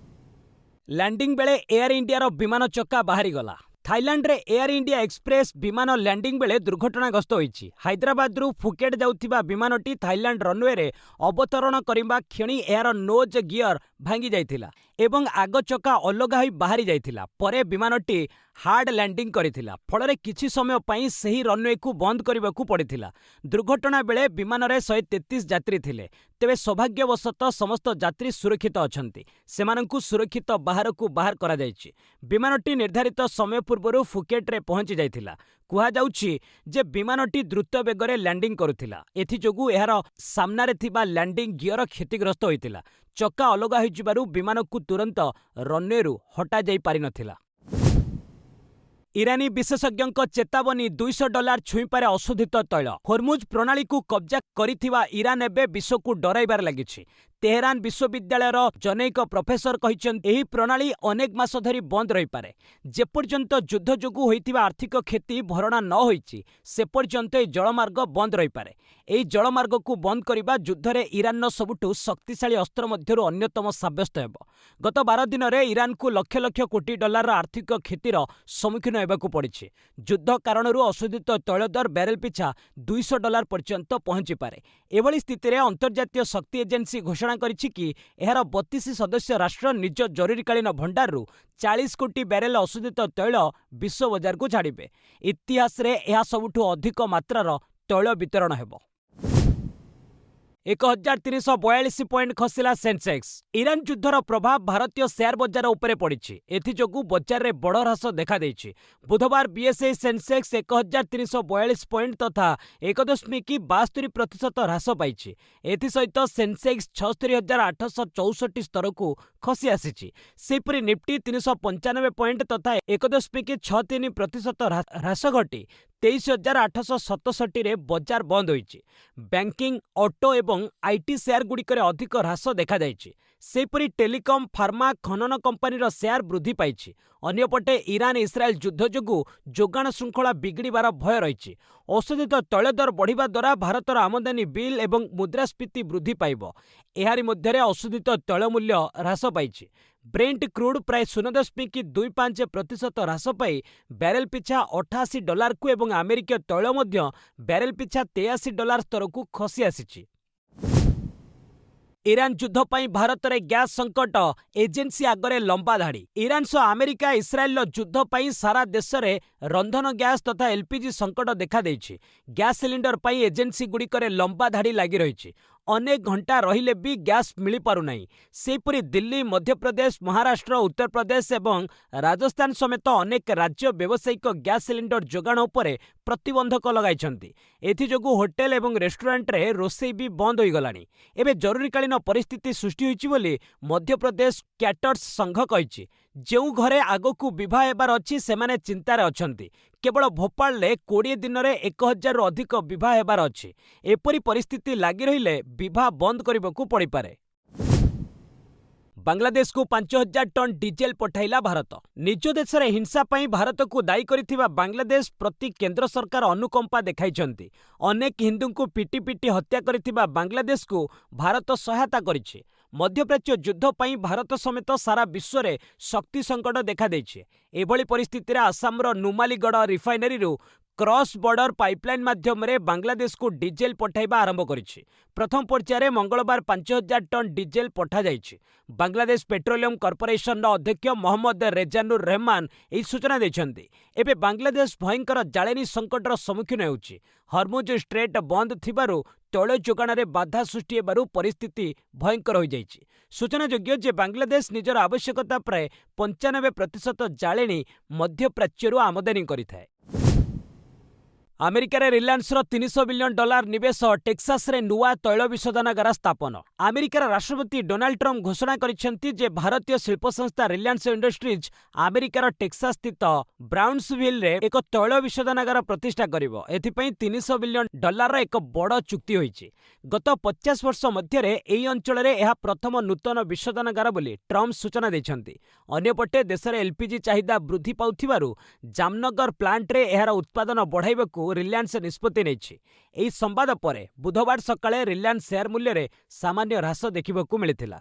ଲ୍ୟାଣ୍ଡିଂ ବେଳେ ଏୟାର ଇଣ୍ଡିଆର ବିମାନ ଚକା ବାହାରିଗଲା। ଥାଇଲାଣ୍ଡରେ ଏୟାର ଇଣ୍ଡିଆ ଏକ୍ସପ୍ରେସ୍ ବିମାନ ଲ୍ୟାଣ୍ଡିଂ ବେଳେ ଦୁର୍ଘଟଣାଗ୍ରସ୍ତ ହୋଇଛି। ହାଇଦ୍ରାବାଦରୁ ଫୁକେଟ୍ ଯାଉଥିବା ବିମାନଟି ଥାଇଲାଣ୍ଡ ରନୱେରେ ଅବତରଣ କରିବା କ୍ଷଣି ଏହାର ନୋଜ୍ ଗିୟର ଭାଙ୍ଗି ଯାଇଥିଲା ଏବଂ ଆଗ ଚକା ଅଲଗା ହୋଇ ବାହାରି ଯାଇଥିଲା। ପରେ ବିମାନଟି ହାର୍ଡ ଲ୍ୟାଣ୍ଡିଂ କରିଥିଲା, ଫଳରେ କିଛି ସମୟ ପାଇଁ ସେହି ରନୱେକୁ ବନ୍ଦ କରିବାକୁ ପଡ଼ିଥିଲା। ଦୁର୍ଘଟଣା ବେଳେ ବିମାନରେ 133 ଯାତ୍ରୀ ଥିଲେ। ତେବେ ସୌଭାଗ୍ୟବଶତଃ ସମସ୍ତ ଯାତ୍ରୀ ସୁରକ୍ଷିତ ଅଛନ୍ତି। ସେମାନଙ୍କୁ ସୁରକ୍ଷିତ ବାହାରକୁ ବାହାର କରାଯାଇଛି। ବିମାନଟି ନିର୍ଦ୍ଧାରିତ ସମୟ ପୂର୍ବରୁ ଫୁକେଟ୍ରେ ପହଞ୍ଚି ଯାଇଥିଲା। କୁହାଯାଉଛି ଯେ ବିମାନଟି ଦ୍ରୁତ ବେଗରେ ଲ୍ୟାଣ୍ଡିଂ କରୁଥିଲା। ଏଥିଯୋଗୁଁ ଏହାର ସାମ୍ନାରେ ଥିବା ଲ୍ୟାଣ୍ଡିଂ ଗିୟର କ୍ଷତିଗ୍ରସ୍ତ ହୋଇଥିଲା। ଚକା ଅଲଗା ହୋଇଯିବାରୁ ବିମାନକୁ ତୁରନ୍ତ ରନୱେରୁ ହଟାଯାଇ ପାରିନଥିଲା। ଇରାନୀ ବିଶେଷଜ୍ଞଙ୍କ ଚେତାବନୀ, $200 ଛୁଇଁପାରେ ଅଶୋଧିତ ତୈଳ। ହୋର୍ମୁଜ୍ ପ୍ରଣାଳୀକୁ କବ୍ଜା କରିଥିବା ଇରାନ ଏବେ ବିଶ୍ୱକୁ ଡରାଇବାରେ ଲାଗିଛି। ତେହେରାନ ବିଶ୍ୱବିଦ୍ୟାଳୟର ଜନୈକ ପ୍ରଫେସର କହିଛନ୍ତି, ଏହି ପ୍ରଣାଳୀ ଅନେକ ମାସ ଧରି ବନ୍ଦ ରହିପାରେ। ଯେପର୍ଯ୍ୟନ୍ତ ଯୁଦ୍ଧ ଯୋଗୁଁ ହୋଇଥିବା ଆର୍ଥିକ କ୍ଷତି ଭରଣା ନ ହୋଇଛି, ସେ ପର୍ଯ୍ୟନ୍ତ ଏହି ଜଳମାର୍ଗ ବନ୍ଦ ରହିପାରେ। ଏହି ଜଳମାର୍ଗକୁ ବନ୍ଦ କରିବା ଯୁଦ୍ଧରେ ଇରାନର ସବୁଠୁ ଶକ୍ତିଶାଳୀ ଅସ୍ତ୍ର ମଧ୍ୟରୁ ଅନ୍ୟତମ ସାବ୍ୟସ୍ତ ହେବ। ଗତ 12 ଦିନରେ ଇରାନକୁ ଲକ୍ଷ ଲକ୍ଷ କୋଟି ଡଲାରର ଆର୍ଥିକ କ୍ଷତିର ସମ୍ମୁଖୀନ ହେବାକୁ ପଡ଼ିଛି। ଯୁଦ୍ଧ କାରଣରୁ ଅଶୋଧିତ ତୈଳ ଦର ବ୍ୟାରେଲ ପିଛା $200 ପର୍ଯ୍ୟନ୍ତ ପହଞ୍ଚିପାରେ। ଏଭଳି ସ୍ଥିତିରେ ଅନ୍ତର୍ଜାତୀୟ ଶକ୍ତି ଏଜେନ୍ସି ଘୋଷଣା କରିଛି କି ଏହାର 32 ସଦସ୍ୟ ରାଷ୍ଟ୍ର ନିଜ ଜରୁରୀକାଳୀନ ଭଣ୍ଡାରରୁ 40 କୋଟି ବ୍ୟାରେଲ ଅଶୋଧିତ ତୈଳ ବିଶ୍ୱ ବଜାରକୁ ଛାଡ଼ିବେ। ଇତିହାସରେ ଏହା ସବୁଠୁ ଅଧିକ ମାତ୍ରାର ତୈଳ ବିତରଣ ହେବ। 1342 ପଏଣ୍ଟ ଖସିଲା ସେନ୍ସେକ୍ସ। ଇରାନ ଯୁଦ୍ଧର ପ୍ରଭାବ ଭାରତୀୟ ସେୟାର ବଜାର ଉପରେ ପଡ଼ିଛି। ଏଥିଯୋଗୁଁ ବଜାରରେ ବଡ଼ ହ୍ରାସ ଦେଖାଦେଇଛି। ବୁଧବାର ବିଏସ୍ଇ ସେନ୍ସେକ୍ସ 1342 ପଏଣ୍ଟ ତଥା 1.72% ହ୍ରାସ ପାଇଛି। ଏଥିସହିତ ସେନ୍ସେକ୍ସ 76864 ସ୍ତରକୁ ଖସି ଆସିଛି। ସେହିପରି ନିଫ୍ଟି 395 ପଏଣ୍ଟ ତଥା 1.63% ହ୍ରାସ ଘଟି 23867ରେ ବଜାର ବନ୍ଦ ହୋଇଛି। ବ୍ୟାଙ୍କିଂ, ଅଟୋ ଏବଂ ଆଇଟି ସେୟାରଗୁଡ଼ିକରେ ଅଧିକ ହ୍ରାସ ଦେଖାଯାଇଛି। ସେହିପରି ଟେଲିକମ, ଫାର୍ମା, ଖନନ କମ୍ପାନୀର ସେୟାର ବୃଦ୍ଧି ପାଇଛି। ଅନ୍ୟପଟେ ଇରାନ ଇସ୍ରାଏଲ ଯୁଦ୍ଧ ଯୋଗୁଁ ଯୋଗାଣ ଶୃଙ୍ଖଳା ବିଗିଡ଼ିବାର ଭୟ ରହିଛି। ଅଶୋଧିତ ତୈଳ ଦର ବଢ଼ିବା ଦ୍ୱାରା ଭାରତର ଆମଦାନୀ ବିଲ୍ ଏବଂ ମୁଦ୍ରାସ୍ଫୀତି ବୃଦ୍ଧି ପାଇବ। ଏହାରି ମଧ୍ୟରେ ଅଶୋଧିତ ତୈଳ ମୂଲ୍ୟ ହ୍ରାସ ପାଇଛି। ବ୍ରେଣ୍ଟ କ୍ରୁଡ୍ ପ୍ରାୟ 0.25% ହ୍ରାସ ପାଇ ବ୍ୟାରେଲ ପିଛା $88କୁ ଏବଂ ଆମେରିକୀୟ ତୈଳ ମଧ୍ୟ ବ୍ୟାରେଲ ପିଛା $83 ସ୍ତରକୁ ଖସି ଆସିଛି। ଇରାନ ଯୁଦ୍ଧ ପାଇଁ ଭାରତରେ ଗ୍ୟାସ୍ ସଙ୍କଟ, ଏଜେନ୍ସି ଆଗରେ ଲମ୍ବା ଧାଡ଼ି। ଇରାନ ସହ ଆମେରିକା ଇସ୍ରାଏଲର ଯୁଦ୍ଧ ପାଇଁ ସାରା ଦେଶରେ ରନ୍ଧନ ଗ୍ୟାସ୍ ତଥା ଏଲ୍‌ପିଜି ସଙ୍କଟ ଦେଖାଦେଇଛି। ଗ୍ୟାସ୍ ସିଲିଣ୍ଡର ପାଇଁ ଏଜେନ୍ସିଗୁଡ଼ିକରେ ଲମ୍ବା ଧାଡ଼ି ଲାଗି ରହିଛି। ଅନେକ ଘଣ୍ଟା ରହିଲେ ବି ଗ୍ୟାସ୍ ମିଳିପାରୁନାହିଁ। ସେହିପରି ଦିଲ୍ଲୀ, ମଧ୍ୟପ୍ରଦେଶ, ମହାରାଷ୍ଟ୍ର, ଉତ୍ତରପ୍ରଦେଶ ଏବଂ ରାଜସ୍ଥାନ ସମେତ ଅନେକ ରାଜ୍ୟ ବ୍ୟବସାୟିକ ଗ୍ୟାସ୍ ସିଲିଣ୍ଡର ଯୋଗାଣ ଉପରେ ପ୍ରତିବନ୍ଧକ ଲଗାଇଛନ୍ତି। ଏଥିଯୋଗୁଁ ହୋଟେଲ ଏବଂ ରେଷ୍ଟୁରାଣ୍ଟରେ ରୋଷେଇ ବି ବନ୍ଦ ହୋଇଗଲାଣି। ଏବେ ଜରୁରୀକାଳୀନ ପରିସ୍ଥିତି ସୃଷ୍ଟି ହୋଇଛି ବୋଲି ମଧ୍ୟପ୍ରଦେଶ କ୍ୟାଟର୍ସ ସଂଘ କହିଛି। ଯେଉଁ ଘରେ ଆଗକୁ ବିବାହ ହେବାର ଅଛି ସେମାନେ ଚିନ୍ତାରେ ଅଛନ୍ତି। କେବଳ ଭୋପାଳରେ 20 ଦିନରେ 1000ରୁ ଅଧିକ ବିବାହ ହେବାର ଅଛି। ଏପରି ପରିସ୍ଥିତି ଲାଗି ରହିଲେ ବିବାହ ବନ୍ଦ କରିବାକୁ ପଡ଼ିପାରେ। ବାଂଲାଦେଶକୁ 5000 ଟନ୍ ଡିଜେଲ ପଠାଇଲା ଭାରତ। ନିଜ ଦେଶରେ ହିଂସା ପାଇଁ ଭାରତକୁ ଦାୟୀ କରିଥିବା ବାଂଲାଦେଶ ପ୍ରତି କେନ୍ଦ୍ର ସରକାର ଅନୁକମ୍ପା ଦେଖାଇଛନ୍ତି। ଅନେକ ହିନ୍ଦୁଙ୍କୁ ପିଟି ପିଟି ହତ୍ୟା କରିଥିବା ବାଂଲାଦେଶକୁ ଭାରତ ସହାୟତା କରିଛି। ମଧ୍ୟପ୍ରାଚ୍ୟ ଯୁଦ୍ଧ ପାଇଁ ଭାରତ ସମେତ ସାରା ବିଶ୍ୱରେ ଶକ୍ତି ସଙ୍କଟ ଦେଖାଦେଇଛି। ଏଭଳି ପରିସ୍ଥିତିରେ ଆସାମର ନୁମାଲିଗଡ଼ ରିଫାଇନାରୀରୁ କ୍ରସ୍ ବର୍ଡର ପାଇପଲାଇନ୍ ମାଧ୍ୟମରେ ବାଂଲାଦେଶକୁ ଡିଜେଲ ପଠାଇବା ଆରମ୍ଭ କରିଛି। ପ୍ରଥମ ପର୍ଯ୍ୟାୟରେ ମଙ୍ଗଳବାର 5000 ଟନ୍ ଡିଜେଲ ପଠାଯାଇଛି। ବାଂଲାଦେଶ ପେଟ୍ରୋଲିୟମ କର୍ପୋରେସନର ଅଧ୍ୟକ୍ଷ ମହମ୍ମଦ ରେଜାନୁର ରହମାନ ଏହି ସୂଚନା ଦେଇଛନ୍ତି। ଏବେ ବାଂଲାଦେଶ ଭୟଙ୍କର ଜାଳେଣି ସଙ୍କଟର ସମ୍ମୁଖୀନ ହେଉଛି। ହର୍ମୁଜ ଷ୍ଟ୍ରେଟ୍ ବନ୍ଦ ଥିବାରୁ ତୈଳ ଯୋଗାଣରେ ବାଧା ସୃଷ୍ଟି ହେବାରୁ ପରିସ୍ଥିତି ଭୟଙ୍କର ହୋଇଯାଇଛି। ସୂଚନାଯୋଗ୍ୟ ଯେ ବାଂଲାଦେଶ ନିଜର ଆବଶ୍ୟକତା ପ୍ରାୟ 95% ଜାଳେଣି ମଧ୍ୟପ୍ରାଚ୍ୟରୁ ଆମଦାନୀ କରିଥାଏ। ଆମେରିକାରେ ରିଲାଏନ୍ସର $300 ବିଲିୟନ ନିବେଶ, ଟେକ୍ସାସରେ ନୂଆ ତୈଳ ବିଶୋଧନାଗାର ସ୍ଥାପନ। ଆମେରିକାର ରାଷ୍ଟ୍ରପତି ଡୋନାଲ୍ଡ ଟ୍ରମ୍ପ ଘୋଷଣା କରିଛନ୍ତି ଯେ ଭାରତୀୟ ଶିଳ୍ପ ସଂସ୍ଥା ରିଲାଏନ୍ସ ଇଣ୍ଡଷ୍ଟ୍ରିଜ୍ ଆମେରିକାର ଟେକ୍ସାସ ସ୍ଥିତ ବ୍ରାଉନ୍ସଭିଲରେ ଏକ ତୈଳ ବିଶୋଧନାଗାର ପ୍ରତିଷ୍ଠା କରିବ। ଏଥିପାଇଁ $300 ବିଲିୟନ ଏକ ବଡ଼ ଚୁକ୍ତି ହୋଇଛି। ଗତ 50 ବର୍ଷ ମଧ୍ୟରେ ଏହି ଅଞ୍ଚଳରେ ଏହା ପ୍ରଥମ ନୂତନ ବିଶୋଧନାଗାର ବୋଲି ଟ୍ରମ୍ପ ସୂଚନା ଦେଇଛନ୍ତି। ଅନ୍ୟପଟେ ଦେଶରେ ଏଲ୍‌ପିଜି ଚାହିଦା ବୃଦ୍ଧି ପାଉଥିବାରୁ ଜାମନଗର ପ୍ଲାଣ୍ଟରେ ଏହାର ଉତ୍ପାଦନ ବଢ଼ାଇବାକୁ ରିଲାଏନ୍ସ ନିଷ୍ପତ୍ତି ନେଇଛି। ଏହି ସମ୍ବାଦ ପରେ ବୁଧବାର ସକାଳେ ରିଲାଏନ୍ସ ସେୟାର ମୂଲ୍ୟରେ ସାମାନ୍ୟ ହ୍ରାସ ଦେଖିବାକୁ ମିଳିଥିଲା।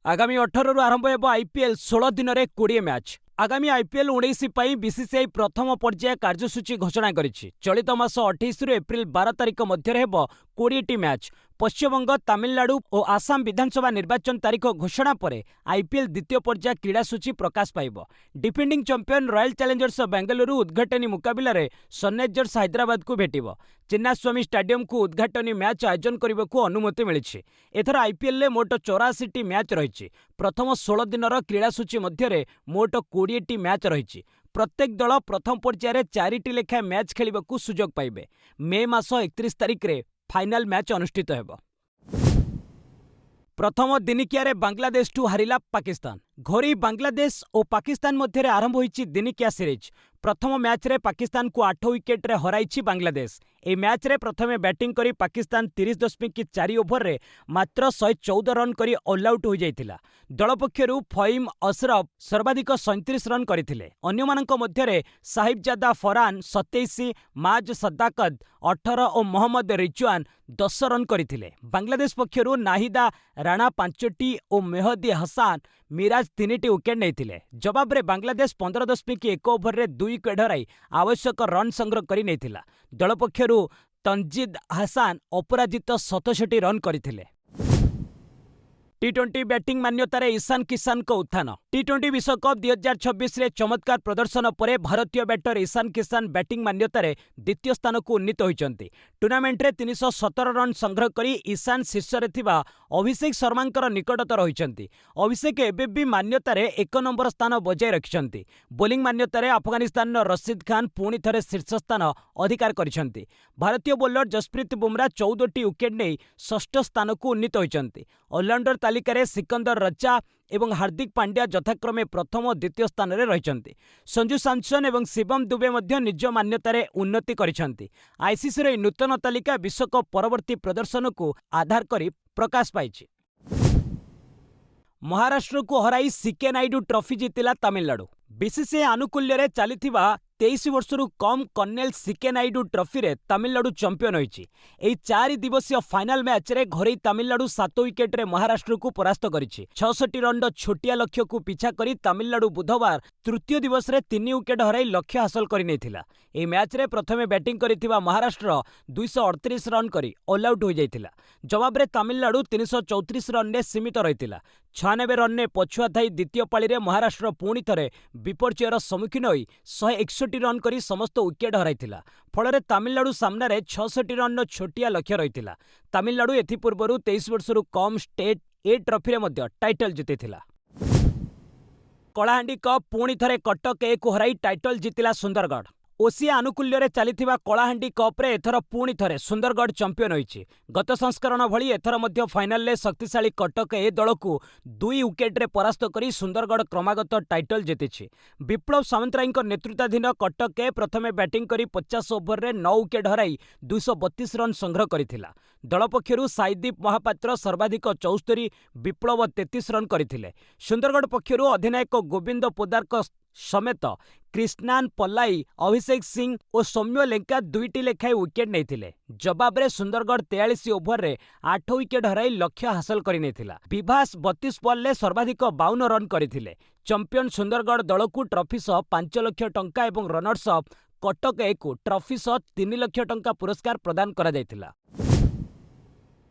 आगामी 18 रु आरंभ हेब आईपीएल 16 दिन में 20 मैच। आगामी आईपीएल 19 पर बीसीसीआई प्रथम पर्याय कार्यसूची घोषणा करिछि। चलित मास 28 रु एप्रिल 12 तारिख मध्य हेब 20 टी मैच। पश्चिमबंग, तमिलनाडु और आसाम विधानसभा निर्वाचन तारीख घोषणा पर आईपीएल द्वितीय पर्याय क्रीड़ासूची प्रकाश पाइब। Defending champion Royal Challengers Bengaluru उद्घाटनी मुकाबिला सनराइजर्स हैदराबाद को भेटिब। चिन्नास्वामी स्टेडियम को उद्घाटनी मैच आयोजन करने को अनुमति मिली। एथर आईपीएल मोट 84 टी मैच रही। प्रथम 16 दिन क्रीड़ासूची मध्य मोट 20 टी मैच रही। प्रत्येक दल प्रथम पर्यायर 4 टी लेखाएं मैच खेलने सुजोग पाइबे। मे मास 31 तारिख रे फाइनल मैच अनुष्ठित हेब। प्रथम दिनिकिया बांग्लादेश ठू हारिला पाकिस्तान। घोरी बांग्लादेश और पाकिस्तान मध्य आरंभ होईची दिनिकिया सीरीज। प्रथम मैच रे पाकिस्तान को 8 विकेट रे हराइछि बांग्लादेश। ए मैच रे प्रथमे बैटिंग करी पाकिस्तान 30.4 ओभर रे मात्र 114 रन करी ऑल आउट हो जाइथिला। दल पक्षरु फहीम अशरफ सर्वाधिक 37 रन करथिले। अन्यमानक मध्य रे साहिबजादा फरहान 27, माज सद्दाकत 18 और मोहम्मद रिजवान 10 रन करथिले। बांग्लादेश पक्षरु नाहिदा राणा 5टी और मेहदी हसन मिराज 3टी विकेट नहीं। जवाब रे बांग्लादेश 15.1 ओभर रे 2 विकेट हराई आवश्यक रन संग्रह करि नैथिला। दल पक्षरु तंजीद हसन अपराजित 67 रन करथिले। टी20 बैटिंग मान्यतार ईशान किशन को उत्थान। टी20 विश्वकप 2026 रे चमत्कार प्रदर्शन पर भारतीय बैटर ईशान किशन बैटिंग मान्यतार द्वितीय स्थान को उन्नीत होइचंती। टूर्नामेंट रे 317 रन संग्रह करी ईशान शीर्ष रे थिबा अभिषेक शर्मांकर निकटतर रहिचंती। अभिषेक एबेबी मान्यतार 1 नंबर स्थान बजाय रखिचंती। बोलिंग मान्यतार अफगानिस्तान रशीद खान पुणी थरे शीर्ष स्थान अधिकार करिसंती। भारतीय बोलर जसप्रीत बुमरा 14टी विकेट नहीं षष्ठ स्थान को उन्नीत होइचंती। ऑलराउंडर तालिकार सिकंदर रजा एवं हार्दिक पांड्या यथाक्रमे प्रथम और द्वितीय स्थान में रहिचंती। संजू सैमसन एवं शिवम दुबे मध्य निज मान्यतार उन्नति करिसंती। आईसीसी रे नूतन तालिका विश्वकप परवर्ती प्रदर्शन को आधार करी प्रकाश पाइछि। महाराष्ट्र को हराई सीके नायडू ट्रॉफी जीतिला तमिलनाडु। बीसीसीआई आनुकूल्य रे चलिथिबा 23 वर्षरु कम कर्नेल सीके नायडू ट्रॉफी रे तमिलनाडु चैंपियन होइछि। एई 4 दिवसीय फाइनल मैच रे घरे तमिलनाडु 7 विकेट रे महाराष्ट्र को परास्त करिछि। 66 रन छोटिया लक्ष्य को पिछा करी तमिलनाडु बुधवार तृतीय दिवस रे 3 विकेट हराई लक्ष्य हासिल करि नैथिला। एई मैच रे प्रथमे बैटिंग करिथिबा महाराष्ट्र 238 रन करी ऑल आउट हो जाइथिला। जवाब रे तमिलनाडु 334 रन रे सीमित रहिथिला। 96 रन ने पछुआ थाई द्वितीय पाली रे महाराष्ट्र पुणी थरे विपर्चयर सम्मुखीन होई 161 रन करी समस्त विकेट हराइथिला। फଳରେ तमिलनाडु सामने 66 रन छोटिया लक्ष्य रहिथिला। तमिलनाडु एथि पूर्वरु 23 वर्षरु कम स्टेट ए ट्रॉफी रे मध्य टाइटल जितिथिला। कलाहांडी कप पुणी थरे कटक ए को हराई टाइटल जितिला सुंदरगढ़। ओसिया आनुकूल्य रे चलिथिबा कलाहांडी कप रे एथर पुणी थरे सुंदरगढ़ चैंपियन होइछि। गत संस्करण भली एथर मध्य फाइनल रे शक्तिशाली कटक ए दल को 2 विकेट रे परास्त करी सुंदरगढ़ क्रमागत टाइटल जितिछि। विप्लव सामंतरायଙ୍କ नेतृत्वाधीन कटक ए प्रथमे बैटिंग करी 50 ओभर रे 9 विकेट हराई 232 रन संग्रह करिथिला। दल पक्षरु साईदीप महापात्र सर्वाधिक 74, विप्लव 33 रन करथिले। सुंदरगढ़ पक्षरु अधिनायक गोविंद पोदारक समेत कृष्णान पल्लाई, अभिषेक सिंह और सौम्य लेंका 2टी लेखाएं विकेट नहीं। जवाब रे सुंदरगढ़ 43 ओभर रे 8 विकेट हराई लक्ष्य हासिल करि नैथिला। विभास 32 बॉल रे सर्वाधिक 52 रन करथिले। चैंपियन सुंदरगढ़ दल को ट्रॉफी सह 5 लाख टंका एवं रनर्स अप कटक ए को ट्रॉफी सह 3 लाख टंका पुरस्कार प्रदान करा जायथिला।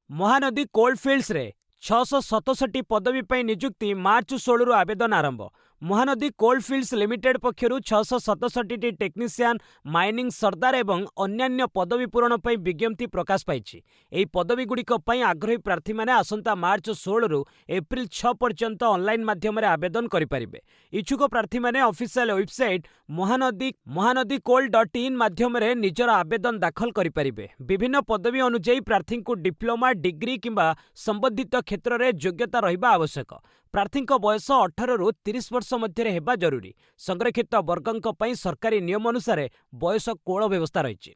महानदी कोल्डफील्ड्स रे 667 पदवी पर नियुक्ति मार्च 16 रु आवेदन आरंभ। महानदी कोल्डफील्ड्स लिमिटेड पक्षरु 667 टेक्नीशियन, माइनिंग सरदार एवं अन्यान्य पदवी पूरण पर विज्ञप्ति प्रकाश पाइछि। एही पदवी गुड़िक पई आग्रही प्रार्थी माने आसंता मार्च 16 रु एप्रिल 6 पर्यंत ऑनलाइन माध्यम आवेदन करिपारिबे। इच्छुक प्रार्थी माने ऑफिशियल वेबसाइट mahanadi.coal.in माध्यम निजर आवेदन दाखल करिपारिबे। विभिन्न पदवी अनुଯାयी प्रार्थी को डिप्लोमा, डिग्री किंबा संबंधित क्षेत्र में योग्यता रहिबा आवश्यक। प्रार्थी बयस 18 रु 30 वर्ष मध्य हेबा जरूरी। संरक्षित वर्गंक पई सरकारी नियम अनुसार बयस कोल व्यवस्था रही।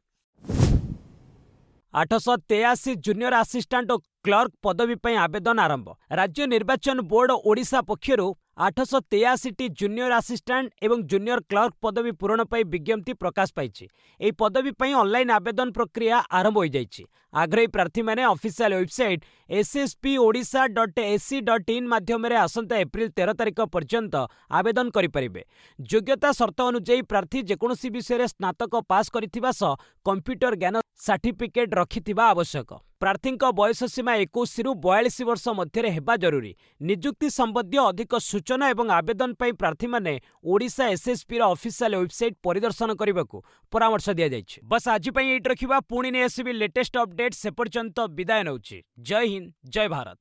883 जूनियर असिस्टेंट और क्लर्क पदवी पर आवेदन आरंभ। राज्य निर्वाचन बोर्ड ओडिशा पक्षरु 883ଟି ଜୁନିୟର ଆସିଷ୍ଟାଣ୍ଟ ଏବଂ ଜୁନିୟର କ୍ଲର୍କ ପଦବୀ ପୂରଣ ପାଇଁ ବିଜ୍ଞପ୍ତି ପ୍ରକାଶ ପାଇଛି। ଏହି ପଦବୀ ପାଇଁ ଅନଲାଇନ୍ ଆବେଦନ ପ୍ରକ୍ରିୟା ଆରମ୍ଭ ହୋଇଯାଇଛି। ଆଗ୍ରହୀ ପ୍ରାର୍ଥୀମାନେ ଅଫିସିଆଲ ୱେବସାଇଟ୍ sspoodisha.ac.in ମାଧ୍ୟମରେ ଆସନ୍ତା ଏପ୍ରିଲ 13 ତାରିଖ ପର୍ଯ୍ୟନ୍ତ ଆବେଦନ କରିପାରିବେ। ଯୋଗ୍ୟତା ସର୍ତ୍ତ ଅନୁଯାୟୀ ପ୍ରାର୍ଥୀ ଯେକୌଣସି ବିଷୟରେ ସ୍ନାତକ ପାସ୍ କରିଥିବା ସହ କମ୍ପ୍ୟୁଟର ଜ୍ଞାନ ସାର୍ଟିଫିକେଟ୍ ରଖିଥିବା ଆବଶ୍ୟକ। ପ୍ରାର୍ଥୀଙ୍କ ବୟସ ସୀମା 21ରୁ 42 ବର୍ଷ ମଧ୍ୟରେ ହେବା ଜରୁରୀ। ନିଯୁକ୍ତି ସମ୍ବନ୍ଧୀୟ ଅଧିକ ସୂଚନା ଏବଂ ଆବେଦନ ପାଇଁ ପ୍ରାର୍ଥୀମାନେ ଓଡ଼ିଶା ଏସ୍ଏସ୍ପିର ଅଫିସିଆଲ ୱେବସାଇଟ୍ ପରିଦର୍ଶନ କରିବାକୁ ପରାମର୍ଶ ଦିଆଯାଇଛି। ବସ୍ ଆଜି ପାଇଁ ଏଇଠି ରଖିବା, ପୁଣି ନେଇ ଆସିବି ଲେଟେଷ୍ଟ ଅପଡେଟ୍। ସେ ପର୍ଯ୍ୟନ୍ତ ବିଦାୟ ନେଉଛି। ଜୟ ହିନ୍ଦ, ଜୟ ଭାରତ।